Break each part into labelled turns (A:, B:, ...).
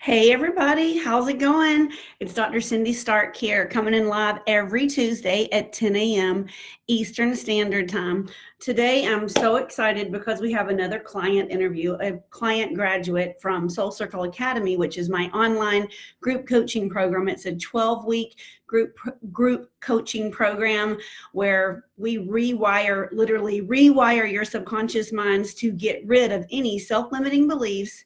A: Hey everybody, how's it going? It's Dr. Cindy Stark here, coming in live every Tuesday at 10 a.m. Eastern Standard Time. Today I'm so excited because we have another client interview, a client graduate from Soul Circle Academy, which is my online group coaching program. It's a 12-week group coaching program where we literally rewire your subconscious minds to get rid of any self-limiting beliefs,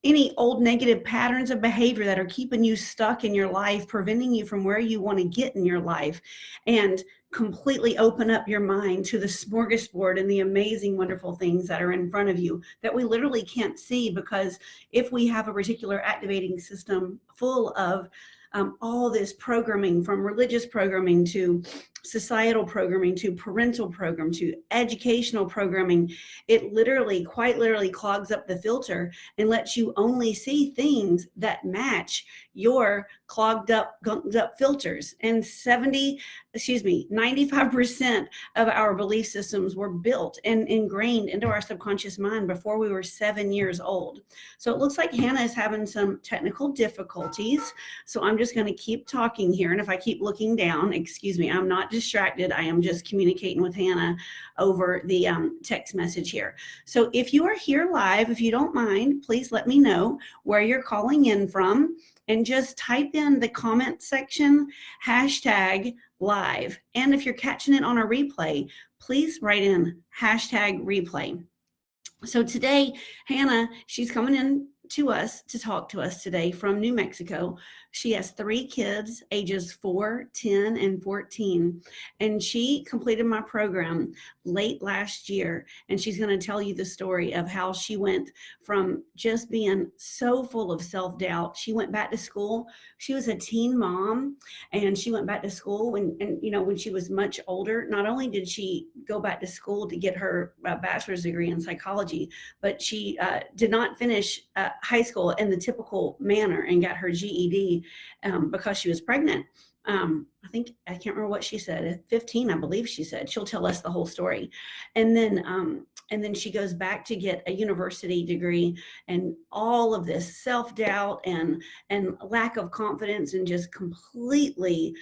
A: any old negative patterns of behavior that are keeping you stuck in your life, preventing you from where you want to get in your life, and completely open up your mind to the smorgasbord and the amazing, wonderful things that are in front of you that we literally can't see, because if we have a particular activating system full of all this programming, from religious programming to societal programming to parental program to educational programming, it literally, quite literally, clogs up the filter and lets you only see things that match your clogged up, gunked up filters. And 95% of our belief systems were built and ingrained into our subconscious mind before we were 7 years old. So it looks like Hannah is having some technical difficulties. So I'm just going to keep talking here. And if I keep looking down, excuse me, I'm not distracted. I am just communicating with Hannah over the text message here. So if you are here live, if you don't mind, please let me know where you're calling in from, and just type in the comment section #live. And if you're catching it on a replay, please write in #replay. So today, Hannah, she's coming in to us to talk to us today from New Mexico. She has 3 kids, ages 4, 10, and 14. And she completed my program late last year. And she's going to tell you the story of how she went from just being so full of self-doubt. She went back to school. She was a teen mom, and she went back to school when she was much older. Not only did she go back to school to get her bachelor's degree in psychology, but she did not finish high school in the typical manner and got her GED because she was pregnant. I can't remember what she said. At 15, I believe she said. She'll tell us the whole story. And then she goes back to get a university degree, and all of this self-doubt and lack of confidence, and just completely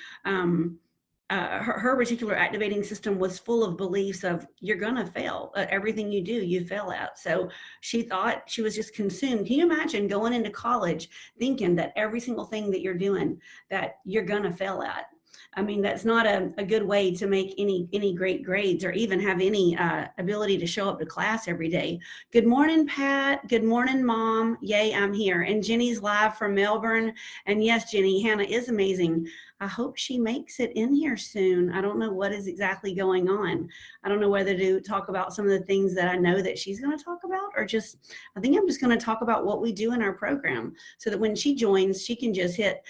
A: her particular activating system was full of beliefs of you're gonna fail. Everything you do, you fail at. So she thought she was just consumed. Can you imagine going into college thinking that every single thing that you're doing, that you're gonna fail at? I mean, that's not a good way to make any great grades, or even have any ability to show up to class every day. Good morning, Pat. Good morning, Mom. Yay, I'm here. And Jenny's live from Melbourne. And yes, Jenny, Hannah is amazing. I hope she makes it in here soon. I don't know what is exactly going on. I don't know whether to talk about some of the things that I know that she's going to talk about, or I think I'm just going to talk about what we do in our program, so that when she joins, she can just hit,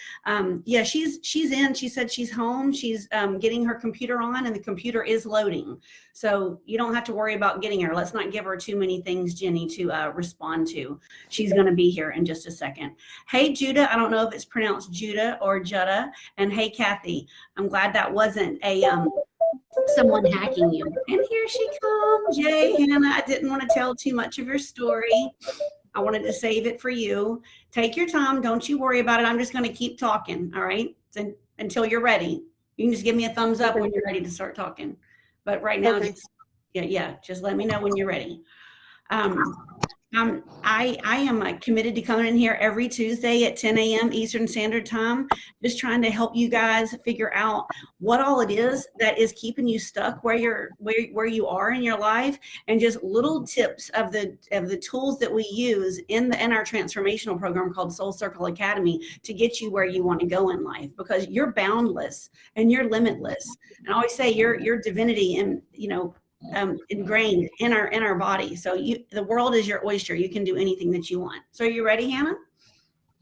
A: yeah, she's in. She said she's home. She's getting her computer on, and the computer is loading. So you don't have to worry about getting her. Let's not give her too many things, Jenny, to respond to. She's going to be here in just a second. Hey, Judah. I don't know if it's pronounced Judah or Jutta. And hey, Kathy, I'm glad that wasn't a someone hacking you. And here she comes. Yay, Hannah. I didn't want to tell too much of your story. I wanted to save it for you. Take your time. Don't you worry about it. I'm just going to keep talking. All right. Until you're ready. You can just give me a thumbs up when you're ready to start talking. But right now, just let me know when you're ready. I am committed to coming in here every Tuesday at 10 a.m. Eastern Standard Time, just trying to help you guys figure out what all it is that is keeping you stuck where you are in your life, and just little tips of the tools that we use in our transformational program called Soul Circle Academy to get you where you want to go in life, because you're boundless and you're limitless. And I always say your divinity, and ingrained in our body. So the world is your oyster. You can do anything that you want. So are you ready, Hannah?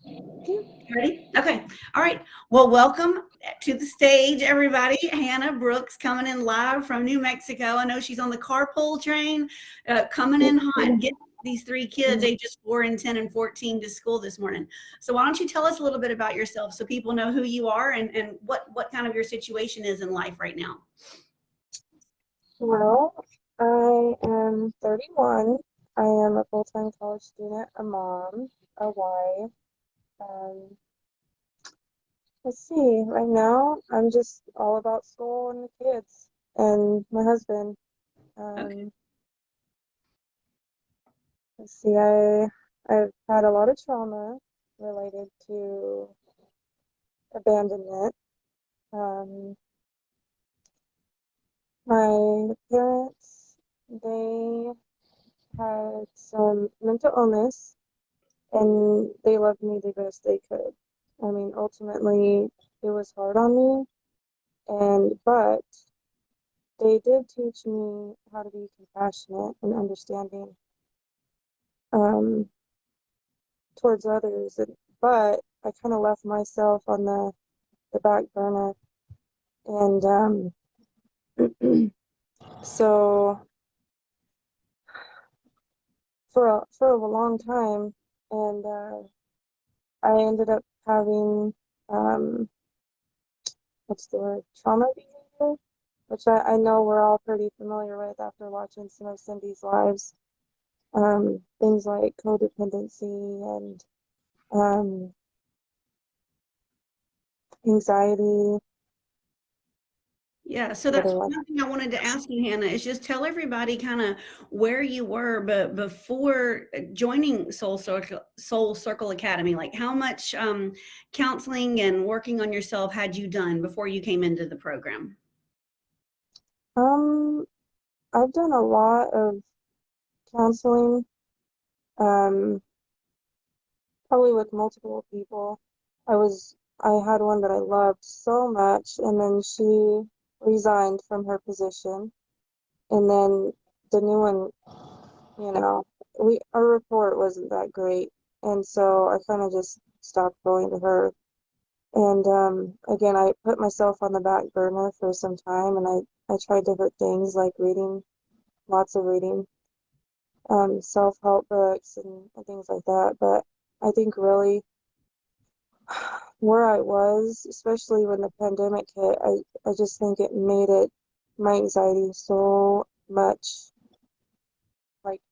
A: You ready? Okay. All right. Well, welcome to the stage, everybody. Hannah Brooks coming in live from New Mexico. I know she's on the carpool train, coming in hot, getting these 3 kids, ages 4 and 10 and 14, to school this morning. So why don't you tell us a little bit about yourself, so people know who you are and what kind of your situation is in life right now.
B: Well, I am 31. I am a full-time college student, a mom, a wife, Um, let's see. Right now, I'm just all about school and the kids and my husband.
A: Okay.
B: Um, let's see. I've had a lot of trauma related to abandonment. Um, my parents, they had some mental illness, and they loved me the best they could. I mean, ultimately, it was hard on me, but they did teach me how to be compassionate and understanding um, towards others. But I kind of left myself on the back burner, and so for a long time, and I ended up having um, what's the word, trauma behavior, which I know we're all pretty familiar with after watching some of Cindy's lives. Things like codependency and um, anxiety.
A: Yeah, so
B: What
A: that's
B: are like,
A: one thing I wanted to ask you, Hannah, is just tell everybody kind of where you were, but before joining Soul Circle Academy, like how much counseling and working on yourself had you done before you came into the program?
B: um, I've done a lot of counseling, um, probably with multiple people. I had one that I loved so much, and then she resigned from her position, and then the new one, you know, our report wasn't that great, and so I kind of just stopped going to her. And again, I put myself on the back burner for some time, and I tried different things like reading, lots of reading, self-help books and things like that. But I think really where I was, especially when the pandemic hit, I just think it made my anxiety so much like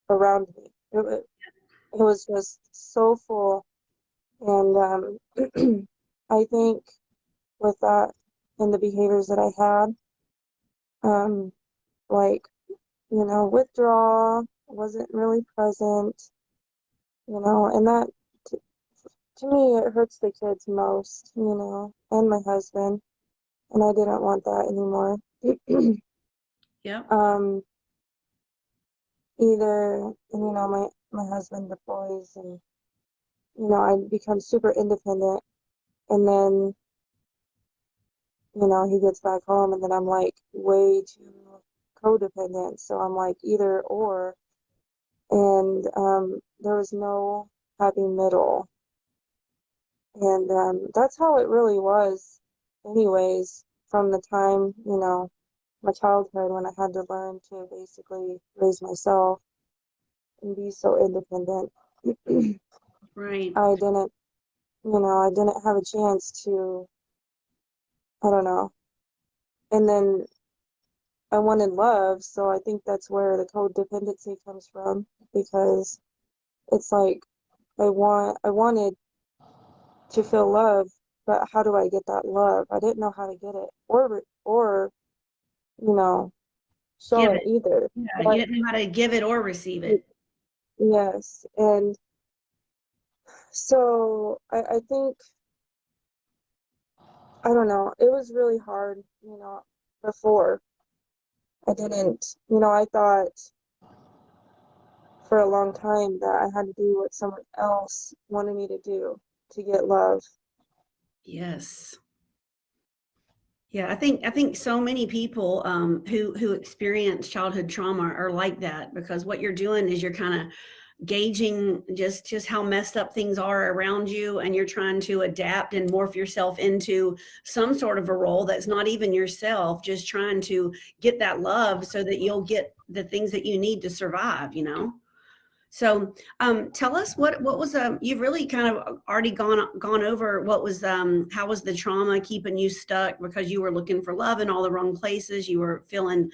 B: around me. It was just so full. And I think with that and the behaviors that I had, like, withdrawal, wasn't really present, and that to, to me, it hurts the kids most, and my husband, and I didn't want that anymore.
A: Yep.
B: um, Either, my husband deploys and, I become super independent, and then, he gets back home and then I'm like way too codependent. So I'm like either or, and there was no happy middle. And that's how it really was, anyways, from the time, my childhood when I had to learn to basically raise myself and be so independent.
A: Right.
B: I didn't, I didn't have a chance to, I don't know. And then I wanted love, so I think that's where the codependency comes from, because it's like I wanted to feel love, but how do I get that love? I didn't know how to get it, or you know, show
A: Give
B: it
A: it.
B: either.
A: Yeah. You
B: But
A: didn't know how to give it or receive it.
B: yes, and so I think, I don't know, it was really hard, before. I didn't, I thought for a long time that I had to do what someone else wanted me to do to get love.
A: Yes. Yeah, I think so many people who experience childhood trauma are like that, because what you're doing is you're kind of gauging just how messed up things are around you, and you're trying to adapt and morph yourself into some sort of a role that's not even yourself, just trying to get that love so that you'll get the things that you need to survive, you know? So tell us what was you've really kind of already gone over what was how was the trauma keeping you stuck because you were looking for love in all the wrong places. You were feeling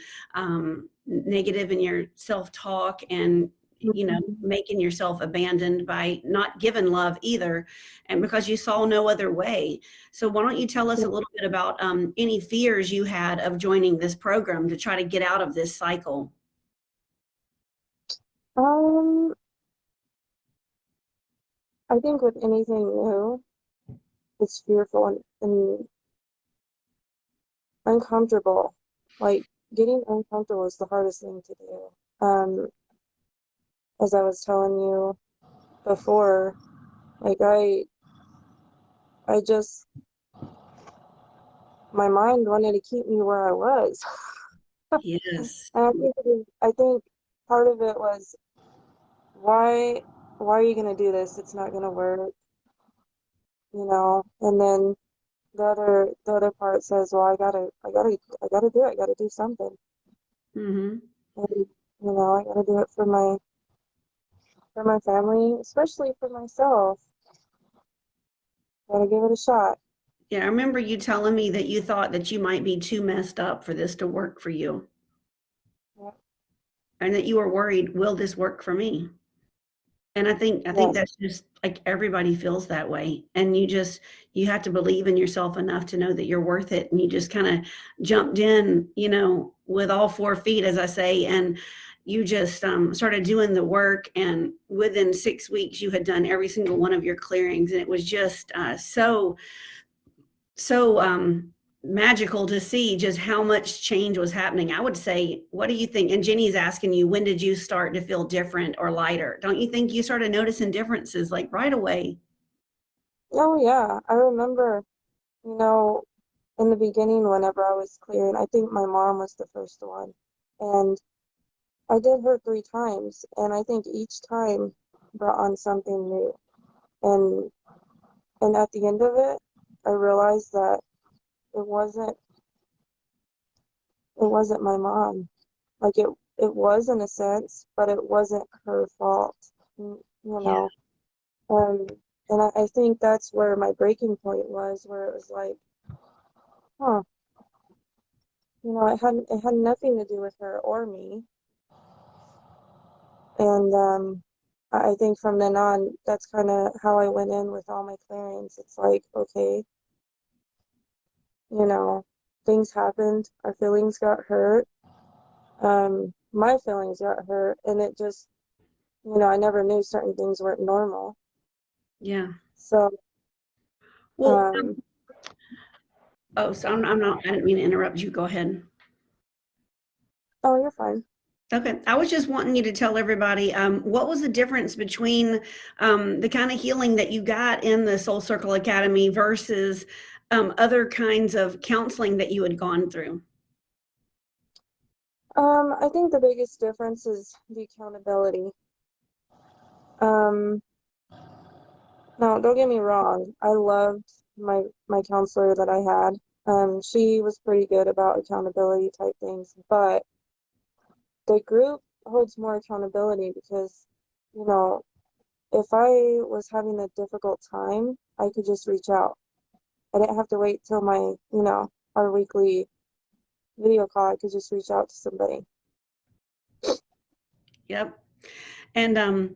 A: negative in your self-talk, and you know, making yourself abandoned by not given love either, and because you saw no other way. So why don't you tell us a little bit about any fears you had of joining this program to try to get out of this cycle?
B: Um, I think with anything new, it's fearful and uncomfortable. Like getting uncomfortable is the hardest thing to do. As I was telling you before, like I just my mind wanted to keep me where I was.
A: Yes.
B: And I think part of it was why are you gonna do this? It's not gonna work, you know. And then the other part says, well, I gotta do it. I gotta do something.
A: Mm-hmm.
B: And, I gotta do it for my family, especially for myself. Gotta give it a shot.
A: Yeah, I remember you telling me that you thought that you might be too messed up for this to work for you,
B: Yeah.
A: and that you were worried, will this work for me? And I think
B: Yes.
A: that's just like everybody feels that way. And you have to believe in yourself enough to know that you're worth it. And you just kind of jumped in, you know, with all 4 feet, as I say, and you just started doing the work. And within 6 weeks, you had done every single one of your clearings, and it was just so magical to see just how much change was happening. I would say, what do you think? And Jenny's asking you, when did you start to feel different or lighter? Don't you think you started noticing differences like right away?
B: Oh yeah. I remember, you know, in the beginning whenever I was clearing, I think my mom was the first one. And I did her 3 times, and I think each time brought on something new. And and at the end of it, I realized that it wasn't it wasn't my mom. Like it was in a sense, but it wasn't her fault. You
A: Yeah.
B: know. Um and I think that's where my breaking point was, where it was like, huh, it had nothing to do with her or me. And I think from then on, that's kind of how I went in with all my clearings. It's like, okay, you know, things happened, our feelings got hurt, my feelings got hurt, and it just, I never knew certain things weren't normal.
A: Yeah.
B: So,
A: Well,
B: um,
A: oh, so I'm not, I didn't mean to interrupt you. Go ahead.
B: oh, you're fine.
A: Okay. I was just wanting you to tell everybody what was the difference between the kind of healing that you got in the Soul Circle Academy versus other kinds of counseling that you had gone through?
B: I think the biggest difference is the accountability. Um, Now, don't get me wrong. I loved my counselor that I had. She was pretty good about accountability type things, but the group holds more accountability because, you know, if I was having a difficult time, I could just reach out. I didn't have to wait till our weekly video call. I could just reach out to somebody.
A: Yep. And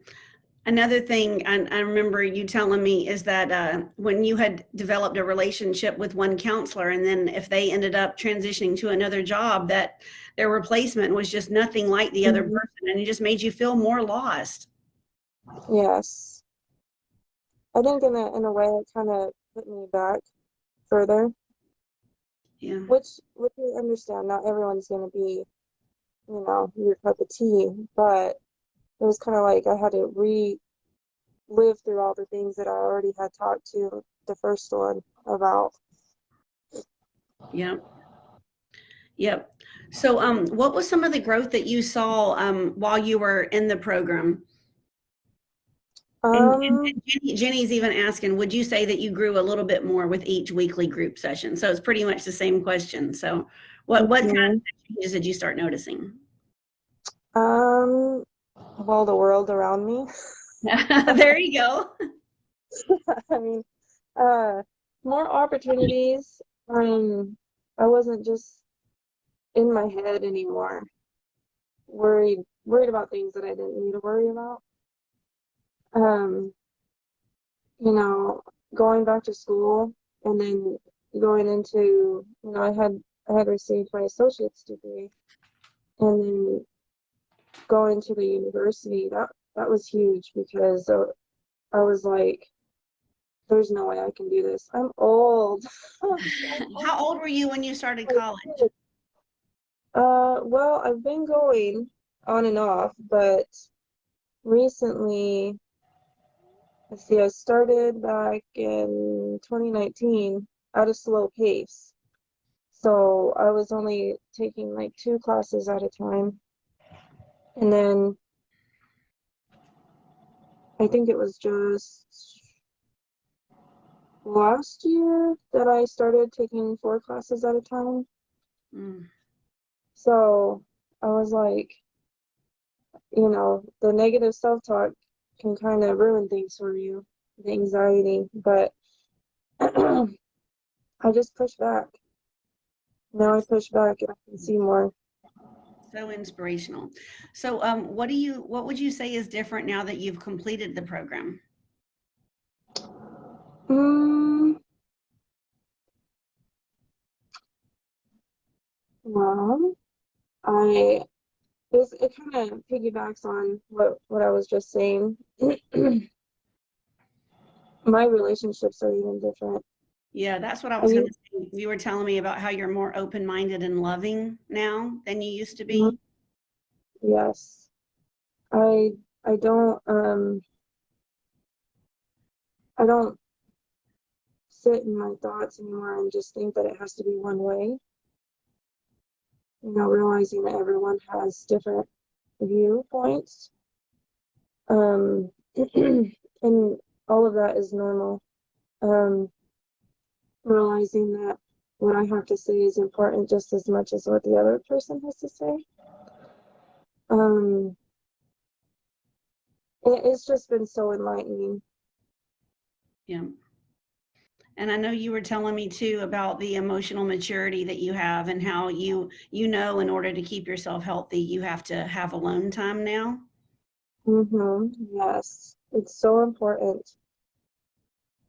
A: another thing I remember you telling me is that when you had developed a relationship with one counselor, and then if they ended up transitioning to another job, that their replacement was just nothing like the other
B: Mhm.
A: person, and it just made you feel more lost.
B: Yes. I think in a way it kind of put me back further,
A: Yeah.
B: which I understand. Not everyone's gonna be, your cup of tea, but it was kind of like I had to relive through all the things that I already had talked to the first one about.
A: Yep. Yep. So, what was some of the growth that you saw while you were in the program? And
B: Um,
A: Jenny's even asking, would you say that you grew a little bit more with each weekly group session? So it's pretty much the same question. So what kind
B: mhm.
A: of changes did you start noticing?
B: um, well, the world around me.
A: There you go.
B: I mean, uh, more opportunities. I wasn't just in my head anymore, worried, worried about things that I didn't need to worry about. Um, you know, going back to school and then going into, I had received my associate's degree and then going to the university, that was huge because I was like, there's no way I can do this. I'm old. I'm so
A: How old were you when you started college?
B: old. Well, I've been going on and off, but recently, let's see, I started back in 2019 at a slow pace. So I was only taking like 2 classes at a time. And then I think it was just last year that I started taking 4 classes at a time.
A: Mm.
B: So I was like, the negative self-talk can kind of ruin things for you, the anxiety, but I just push back. Now I push back and I can see more.
A: So inspirational. So what would you say is different now that you've completed the program?
B: Mm, well, it kind of piggybacks on what I was just saying. My relationships are even different.
A: Yeah, that's what I
B: I
A: was going
B: used
A: to say. You were telling me about how you're more open-minded and loving now than you used to
B: to,
A: be.
B: yes, I I don't I don't sit in my thoughts anymore and just think that it has to be one way. Realizing that everyone has different viewpoints. Um, and all of that is normal. Um, Realizing that what I have to say is important just as much as what the other person has to say. Um, it's just been so enlightening.
A: Yeah. And I know you were telling me too about the emotional maturity that you have and how you know in order to keep yourself healthy, you have to have alone time now.
B: Yes, it's so important.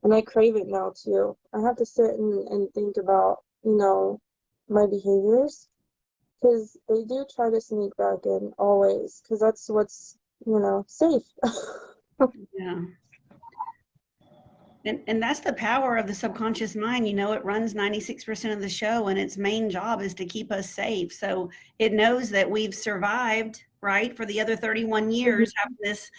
B: And I crave it now too. I have to sit and think about, my behaviors because they do try to sneak back in always because that's what's, safe.
A: Yeah. And that's the power of the subconscious mind. It runs 96% of the show, and its main job is to keep us safe. So it knows that we've survived, right, for the other 31 years, have this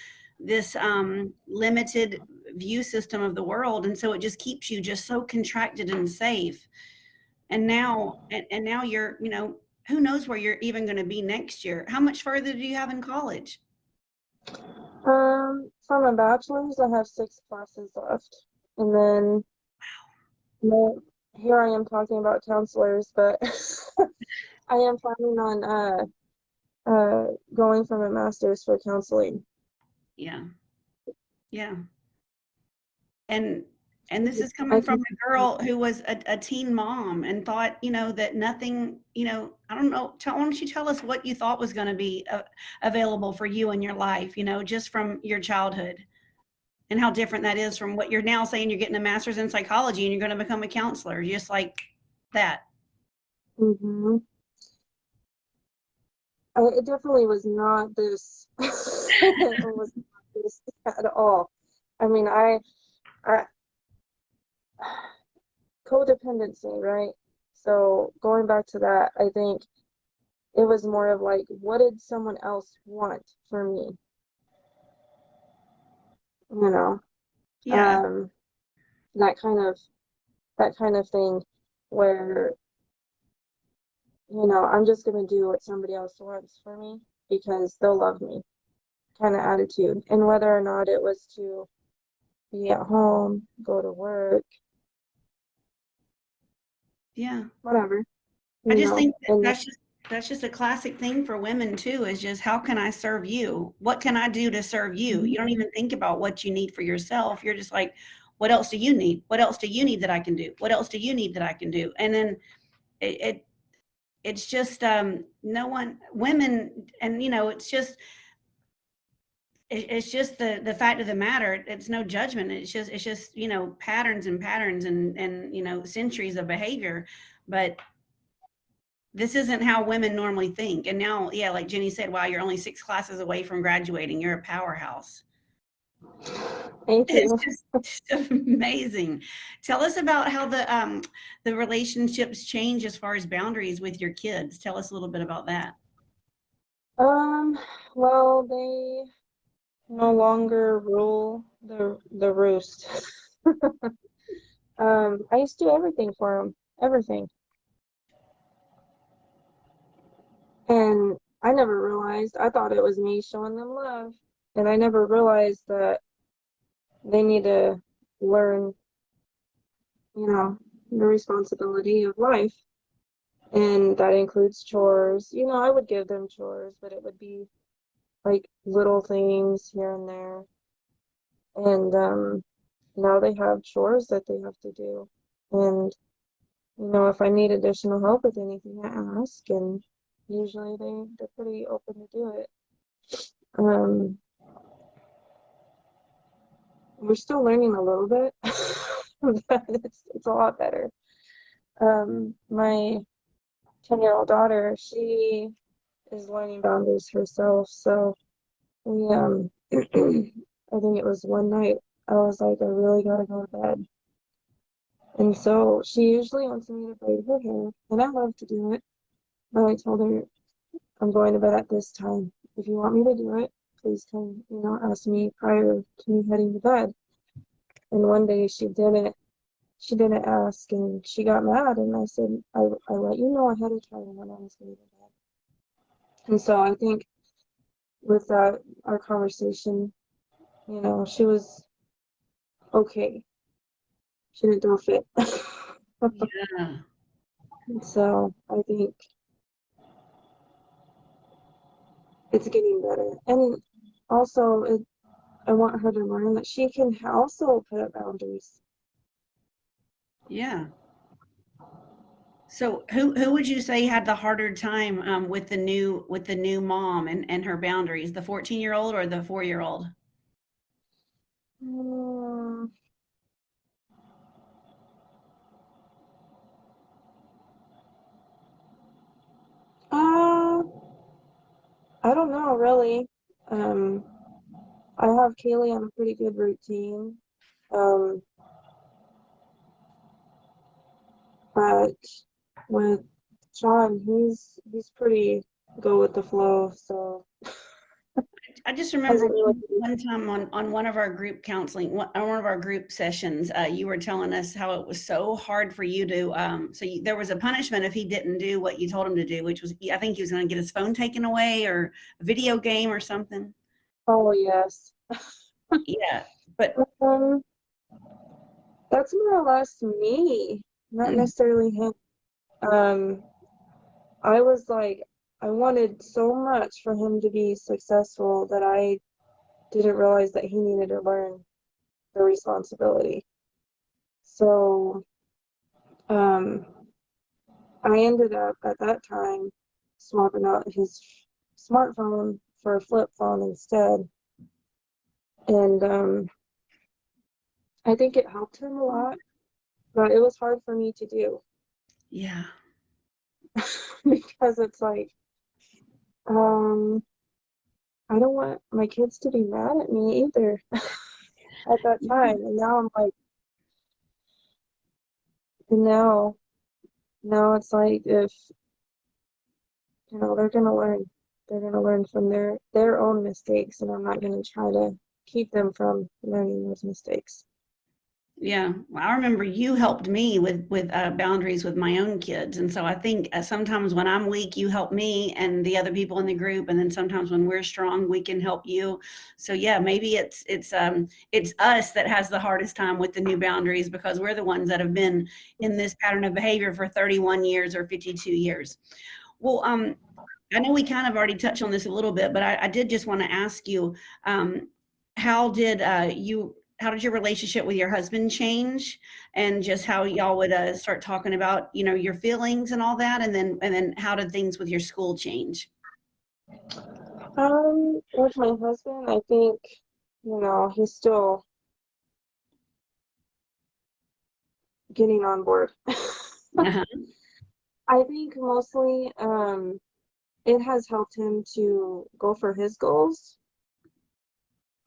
A: limited view system of the world. And so it just keeps you just so contracted and safe. And now you're, who knows where you're even going to be next year? How much further do you have in college?
B: For my bachelor's, I have 6 classes left. And then well, here I am talking about counselors, but I am planning on going for my master's for counseling.
A: Yeah. Yeah. And and this is
B: I
A: coming from
B: can,
A: a girl who was a teen mom and thought, that nothing, I don't know. Why don't you tell us what you thought was going to be available for you in your life, just from your childhood, and how different that is from what you're now saying. You're getting a master's in psychology and you're going to become a counselor, just like that.
B: hmm it definitely was not this. It was not this at all. I mean, I codependency, right? So going back to that, I think it was more of like, what did someone else want for me? You know,
A: Yeah.
B: um, that kind of that kind of thing, where I'm just gonna do what somebody else wants for me because they'll love me, kind of attitude. And whether or not it was to be at home, go to work,
A: Yeah.
B: whatever,
A: I just think
B: and
A: that's just a classic thing for women too, is just how can I serve you? What can I do to serve you? You don't even think about what you need for yourself. You're just like, what else do you need? What else do you need that I can do? What else do you need that I can do? And then it it's just no one, women, and it's just the fact of the matter. It's no judgment. It's just patterns and patterns and centuries of behavior, but this isn't how women normally think. And now, yeah, like Jenny said, wow, you're only 6 classes away from graduating. You're a powerhouse.
B: Thank
A: It's
B: you.
A: just amazing. Tell us about how the relationships change as far as boundaries with your kids. Tell us a little bit about that.
B: Well, they no longer rule the roost. I used to do everything for them, everything. And I never realized, I thought it was me showing them love. And I never realized that they need to learn, the responsibility of life. And that includes chores. I would give them chores, but it would be like little things here and there. And now they have chores that they have to do. And, if I need additional help with anything, I ask, and usually they're pretty open to do it. Um, we're still learning a little bit, but it's a lot better. My 10-year-old daughter, she is learning boundaries herself. So we, I think it was one night, I was like, I really gotta go to bed. And so she usually wants me to braid her hair, and I love to do it. But I told her, I'm going to bed at this time. If you want me to do it, please come, ask me prior to me heading to bed. And one day she didn't ask, and she got mad, and I said, I let you know ahead of time when I was going to bed. And so I think with that, our conversation, she was okay. She didn't throw a fit.
A: Yeah.
B: So I think it's getting better. And also, I want her to learn that she can also put up boundaries.
A: Yeah. So who would you say had the harder time with the new mom and her boundaries, the 14-year-old or the 4-year-old?
B: Mm, uh, I don't know, really. Um, I have Kaylee on a pretty good routine. Um, but with John, he's pretty go with the flow, so
A: I just remember
B: hasn't really.
A: one time on one of our group counseling, on one of our group sessions, you were telling us how it was so hard for you to, there was a punishment if he didn't do what you told him to do, which was, I think he was going to get his phone taken away or a video game or something.
B: Oh yes.
A: Yeah, but
B: Um, that's more or less me, not
A: mm,
B: necessarily him. Um, I was like, I wanted so much for him to be successful that I didn't realize that he needed to learn the responsibility. So, um, I ended up at that time swapping out his smartphone for a flip phone instead. And I think it helped him a lot, but it was hard for me to do
A: yeah,
B: because it's like, um, I don't want my kids to be mad at me either at that time. And now I'm like, and now it's like if, they're gonna learn. They're gonna learn from their own mistakes, and I'm not gonna try to keep them from learning those mistakes.
A: yeah. Well, I remember you helped me with boundaries with my own kids, and so I think sometimes when I'm weak, you help me and the other people in the group, and then sometimes when we're strong, we can help you. So yeah, maybe it's us that has the hardest time with the new boundaries because we're the ones that have been in this pattern of behavior for 31 years or 52 years. Well, I know we kind of already touched on this a little bit, but I did just want to ask you, how did you did your relationship with your husband change, and just how y'all would start talking about, you know, your feelings and all that, and then how did things with your school change?
B: With my husband, I think, you know, he's still getting on board.
A: Uh-huh.
B: I think mostly, it has helped him to go for his goals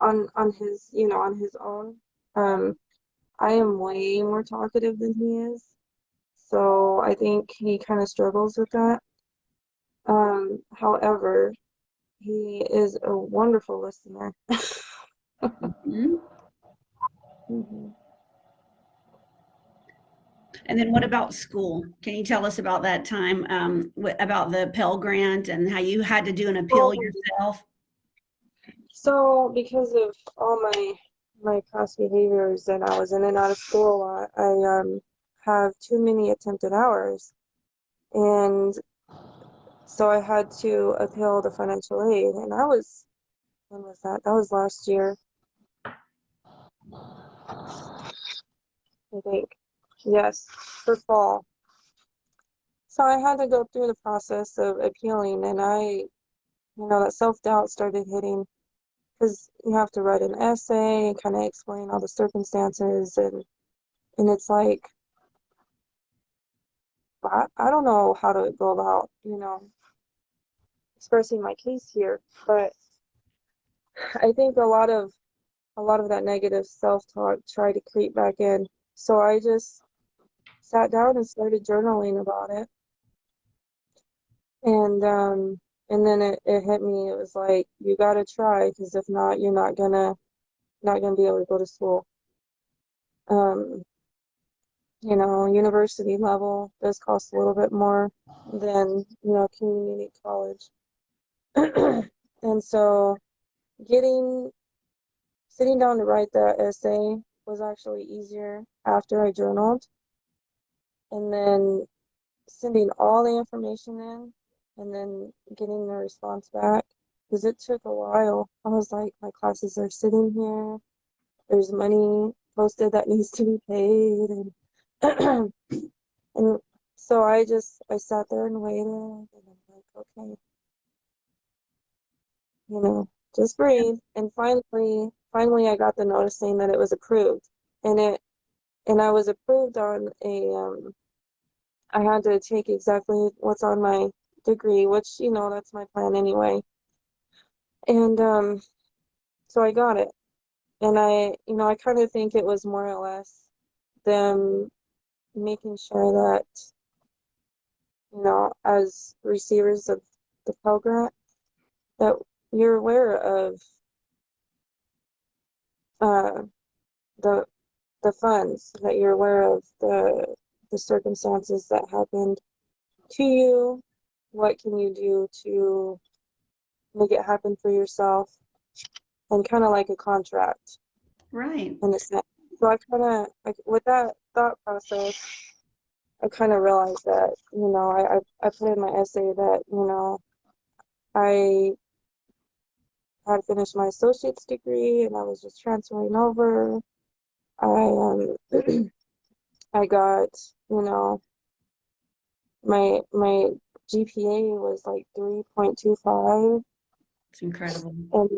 B: on his, you know, on his own. Um, I am way more talkative than he is, so I think he kind of struggles with that. However, he is a wonderful listener.
A: Mhm.
B: Mhm.
A: And then what about school? Can you tell us about that time, about the Pell Grant and how you had to do an appeal
B: Oh,
A: yourself?
B: so because of all my past behaviors and I was in and out of school a lot, I have too many attempted hours, and so I had to appeal the financial aid. And I was, when was that? That was last year, I think. Yes, for fall. So I had to go through the process of appealing, and you know, that self-doubt started hitting because you have to write an essay and kind of explain all the circumstances, and it's like I don't know how to go about, you know, expressing my case here, but I think a lot of that negative self-talk tried to creep back in. So I just sat down and started journaling about it. And then it hit me. It was like, you gotta try, because if not, you're not gonna be able to go to school. Um, you know, university level does cost a little bit more than, you know, community college. And so getting sitting down to write that essay was actually easier after I journaled, and then sending all the information in and then getting the response back, because it took a while. I was like, my classes are sitting here, there's money posted that needs to be paid, and and so I sat there and waited, and I'm like, okay, you know, just breathe. And finally I got the notice saying that it was approved. And I was approved on I had to take exactly what's on my degree, which, you know, that's my plan anyway. And so I got it. And you know, I kind of think it was more or less them making sure that, you know, as receivers of the Pell Grant, that you're aware of uh, the the funds, that you're aware of the circumstances that happened to you. What can you do to make it happen for yourself? And kind of like a contract
A: Right.
B: in a sense. So I kind of, like, with that thought process, I kind of realized that, you know, I put in my essay that, you know, I had finished my associate's degree and I was just transferring over. I I got, you know, my GPA was like 3.25,
A: It's incredible.
B: and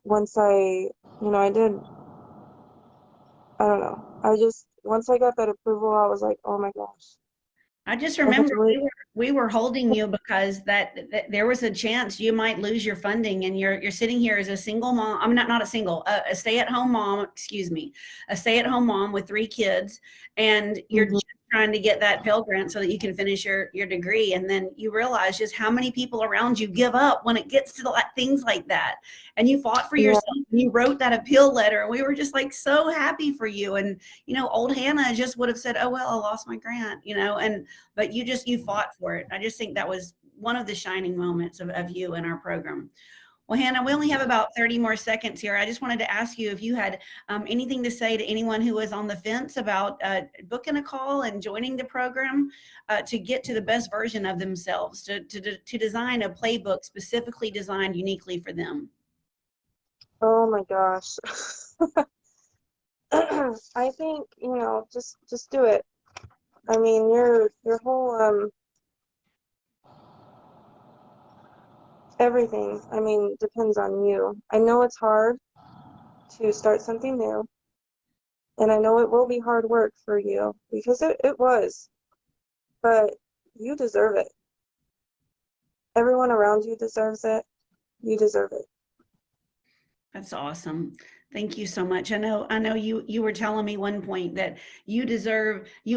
B: once you know, I don't know. Once I got that approval, I was like, oh my gosh.
A: I just
B: I had
A: remember
B: to wait.
A: we were holding you because that there was a chance you might lose your funding, and you're sitting here as a single mom. I'm not a single, a stay-at-home mom, excuse me, a stay-at-home mom with 3 kids, and you're
B: Mhm.
A: just trying to get that Pell Grant so that you can finish your degree, and then you realize just how many people around you give up when it gets to things like that. And you fought for
B: Yeah,
A: yourself, and you wrote that appeal letter, and we were just like so happy for you. And you know, old Hannah just would have said, "Oh well, I lost my grant," you know, and but you fought for it. I just think that was one of the shining moments of you in our program. Well, Hannah, we only have about 30 more seconds here. I just wanted to ask you if you had anything to say to anyone who was on the fence about booking a call and joining the program to get to the best version of themselves, to design a playbook specifically designed uniquely for them.
B: Oh my gosh. I think, you know, just do it. I mean, your whole everything, I mean, depends on you. I know it's hard to start something new, and I know it will be hard work for you because it was, but you deserve it. Everyone around you deserves it. You deserve it.
A: That's awesome. Thank you so much. I know you were telling me one point that you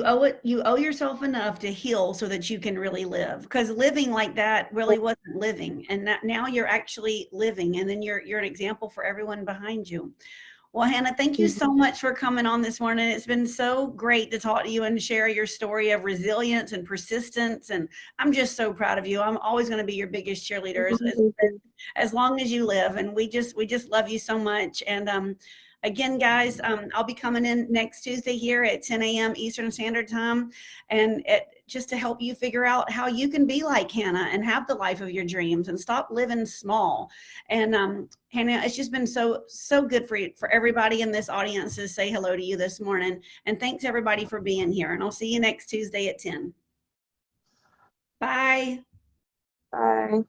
A: owe yourself enough to heal so that you can really live. Because living like that really wasn't living. And that now you're actually living, and then you're an example for everyone behind you. Well, Hannah, thank you so much for coming on this morning. It's been so great to talk to you and share your story of resilience and persistence. And I'm just so proud of you. I'm always going to be your biggest cheerleader as long as you live. And we just love you so much. And again, guys, I'll be coming in next Tuesday here at 10 a.m. Eastern Standard Time, and just to help you figure out how you can be like Hannah and have the life of your dreams and stop living small. And Hannah, it's just been so good for everybody in this audience to say hello to you this morning. And thanks everybody for being here. And I'll see you next Tuesday at 10. Bye.
B: Bye.